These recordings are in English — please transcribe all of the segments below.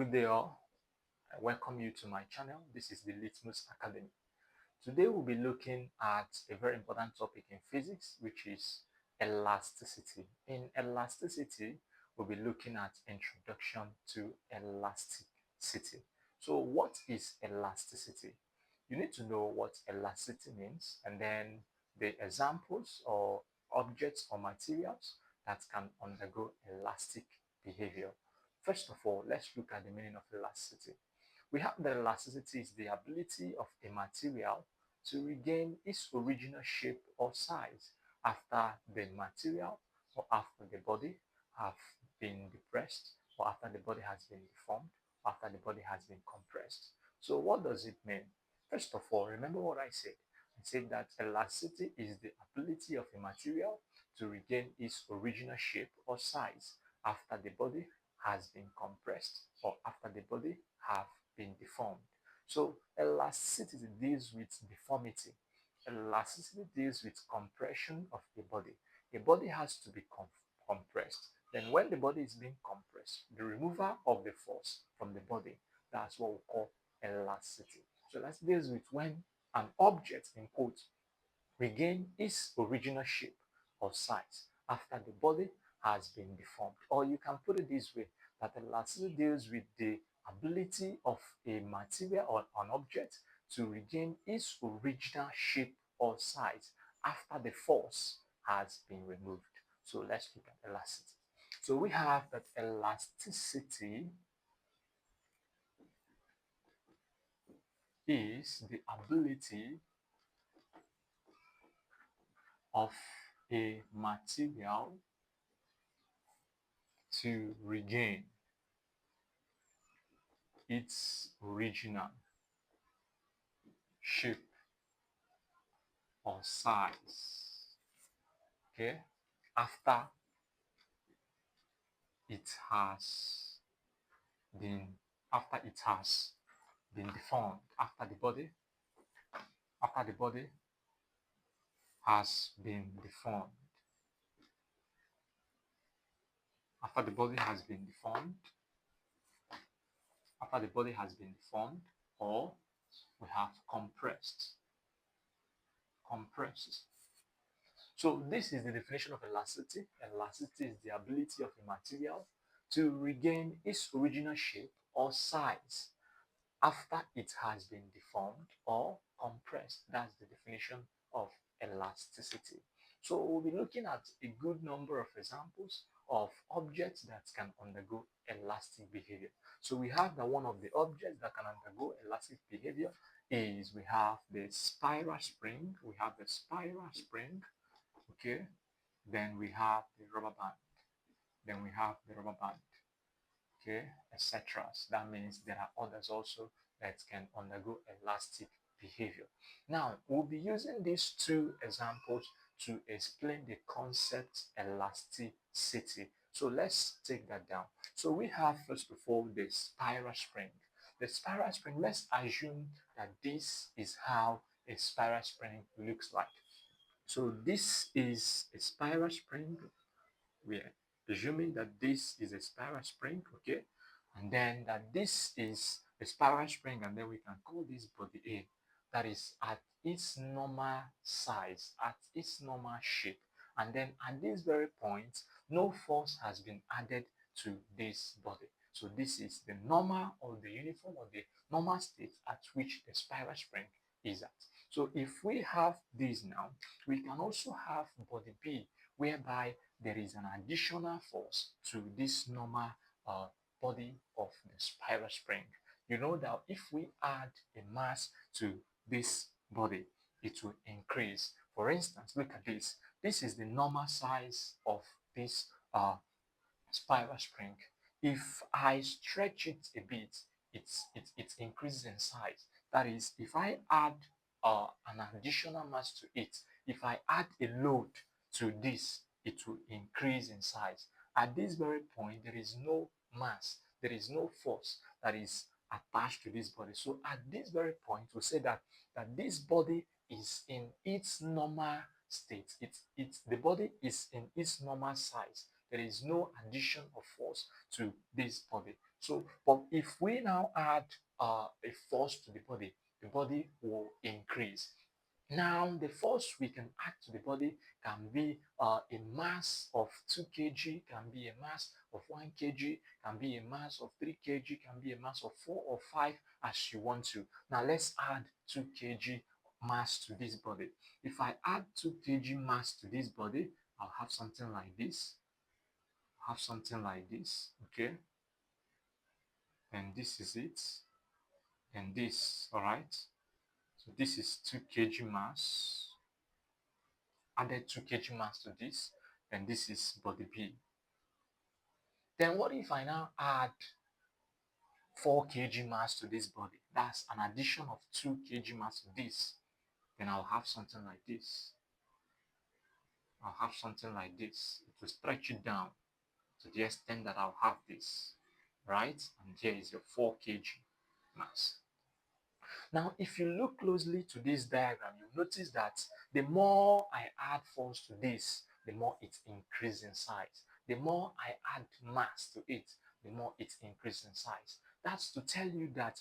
Good day all. I welcome you to my channel. This is the Litmus Academy. Today we'll be looking at a very important topic in physics, which is elasticity. In elasticity, we'll be looking at introduction to elasticity. So what is elasticity? You need to know what elasticity means and then the examples or objects or materials that can undergo elastic behavior. First of all, let's look at the meaning of elasticity. We have that elasticity is the ability of a material to regain its original shape or size after the material or after the body have been depressed or after the body has been deformed, after the body has been compressed. So what does it mean? First of all, remember what I said. I said that elasticity is the ability of a material to regain its original shape or size after the body has been compressed or after the body have been deformed. So elasticity deals with deformity. Elasticity deals with compression of the body. The body has to be compressed. Then when the body is being compressed, the removal of the force from the body, that's what we call elasticity. So that deals with when an object, in quotes, regain its original shape or size after the body has been deformed. Or you can put it this way, that elasticity deals with the ability of a material or an object to regain its original shape or size after the force has been removed. So let's look at elasticity. So we have that elasticity is the ability of a material to regain its original shape or size, okay, after it has been deformed, after the body has been deformed, after the body has been deformed, after the body has been deformed, or we have compressed. So this is the definition of elasticity. Elasticity is the ability of a material to regain its original shape or size after it has been deformed or compressed. That's the definition of elasticity. So we'll be looking at a good number of examples of objects that can undergo elastic behavior. So we have that one of the objects that can undergo elastic behavior is we have the spiral spring. Okay, then we have the rubber band, okay, etc. That means there are others also that can undergo elastic behavior. Now we'll be using these two examples to explain the concept elasticity. So let's take that down. So we have first of all the spiral spring. The spiral spring, let's assume that this is how a spiral spring looks like. So this is a spiral spring. We are assuming that this is a spiral spring, okay? And then that this is a spiral spring, and then we can call this body A. That is at its normal size, at its normal shape. And then at this very point, no force has been added to this body. So this is the normal or the uniform or the normal state at which the spiral spring is at. So if we have this now, we can also have body B, whereby there is an additional force to this normal body of the spiral spring. You know that if we add a mass to this body, it will increase. For instance, look at this. This is the normal size of this spiral spring. If I stretch it a bit, it increases in size. That is, if I add an additional mass to it, if I add a load to this, it will increase in size. At this very point, there is no mass, there is no force that is attached to this body. So at this very point, we say that this body is in its normal state. The body is in its normal size. There is no addition of force to this body. So, but if we now add a force to the body will increase. Now, the force we can add to the body can be a mass of 2 kg, can be a mass of 1 kg, can be a mass of 3 kg, can be a mass of 4 or 5 as you want to. Now, let's add 2 kg mass to this body. If I add 2 kg mass to this body, I'll have something like this. Okay? And this is it. And this, all right? So this is 2 kg mass. Added 2 kg mass to this, and this is body B. Then what if I now add 4 kg mass to this body? That's an addition of 2 kg mass to this. Then I'll have something like this. It will stretch it down to the extent that I'll have this, right? And here is your 4 kg mass. Now, if you look closely to this diagram, you'll notice that the more I add force to this, the more it increases in size. The more I add mass to it, the more it increases in size. That's to tell you that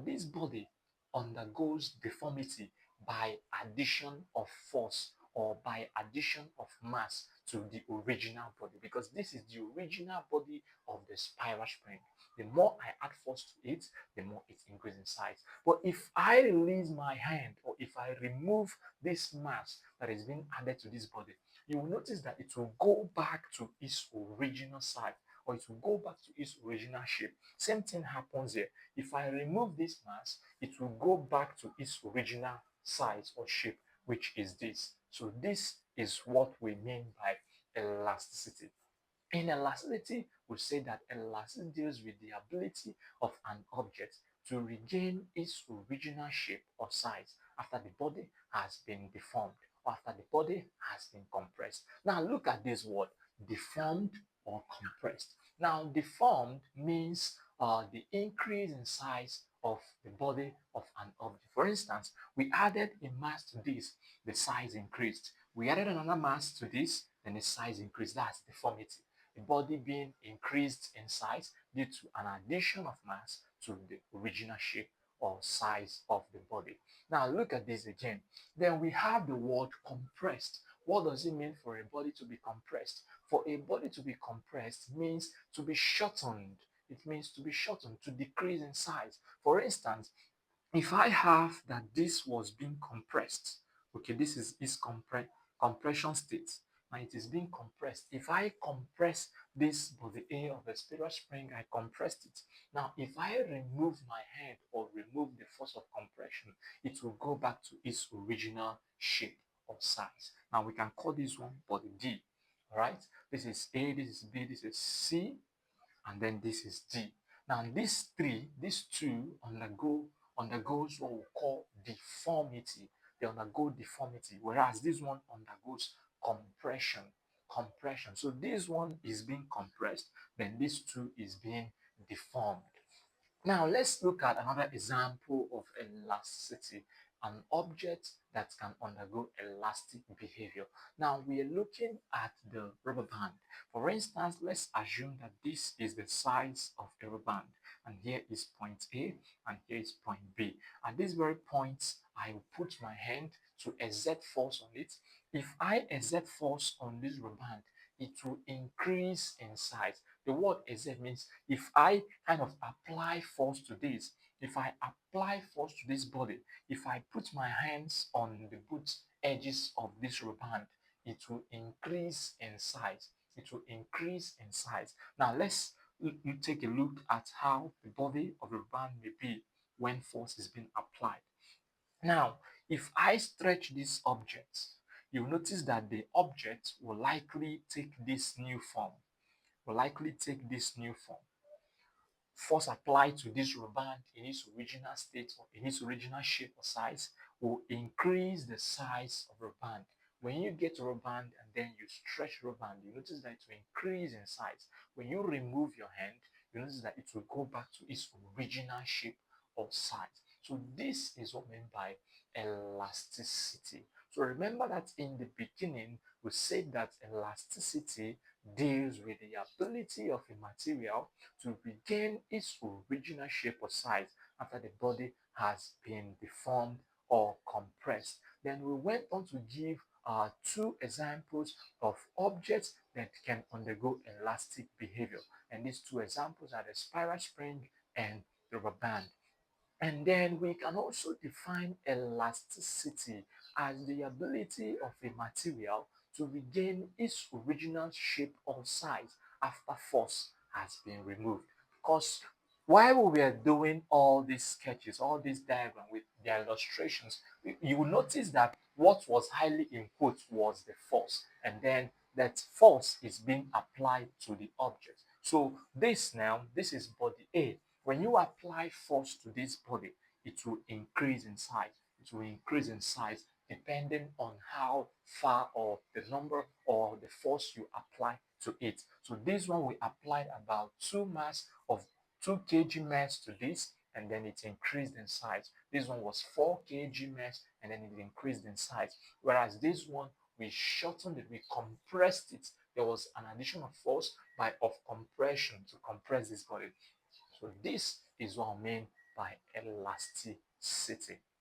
this body undergoes deformity by addition of force or by addition of mass to the original body, because this is the original body of the spiral spring. The more I add force to it, the more it increases in size. But if I release my hand or if I remove this mass that is being added to this body, you will notice that it will go back to its original size, or it will go back to its original shape. Same thing happens here. If I remove this mass, it will go back to its original size or shape, which is this. So this is what we mean by elasticity. In elasticity, we say that elasticity deals with the ability of an object to regain its original shape or size after the body has been deformed or after the body has been compressed. Now look at this word, deformed or compressed. Now deformed means the increase in size of the body of an object. For instance, we added a mass to this, the size increased. We added another mass to this, then the size increased. That's deformity. The body being increased in size due to an addition of mass to the original shape or size of the body. Now look at this again. Then we have the word compressed. What does it mean for a body to be compressed? For a body to be compressed means to be shortened. It means to be shortened, to decrease in size. For instance, if I have that this was being compressed, okay, this is its compression state, and it is being compressed. If I compress this body A of the spiral spring, I compressed it. Now, if I remove my hand or remove the force of compression, it will go back to its original shape or size. Now, we can call this one body D. All right, this is A, this is B, this is C, and then this is D. Now these two undergoes what we call deformity. They undergo deformity, whereas this one undergoes compression. Compression. So this one is being compressed, then this two is being deformed. Now let's look at another example of elasticity, an object that can undergo elastic behavior. Now we are looking at the rubber band. For instance, let's assume that this is the size of the rubber band, and here is point A and here is point B. At this very point, I will put my hand to exert force on it. If I exert force on this rubber band, it will increase in size. The word exert means if I kind of apply force to this, if I apply force to this body, if I put my hands on the boot edges of this rubber band, it will increase in size. It will increase in size. Now let's take a look at how the body of the rubber band may be when force is being applied. Now, if I stretch this object, you'll notice that the object will likely take this new form. Force applied to this rubber band in its original state or in its original shape or size will increase the size of the rubber band. When you get a rubber band and then you stretch the rubber band, you notice that it will increase in size. When you remove your hand, you notice that it will go back to its original shape or size. So this is what meant by elasticity. So remember that in the beginning, we said that elasticity deals with the ability of a material to regain its original shape or size after the body has been deformed or compressed. Then we went on to give two examples of objects that can undergo elastic behavior. And these two examples are the spiral spring and the rubber band. And then we can also define elasticity as the ability of a material to regain its original shape or size after force has been removed. Because while we were doing all these sketches, all these diagrams with their illustrations, you will notice that what was highly in quotes was the force, and then that force is being applied to the object. So this is body A. When you apply force to this body, it will increase in size. It will increase in size depending on how far or the number or the force you apply to it. So this one we applied about 2 kg mass to this, and then it increased in size. This one was 4 kg mass, and then it increased in size. Whereas this one, we shortened it, we compressed it. There was an additional force of compression to compress this body. So this is what I mean by elasticity.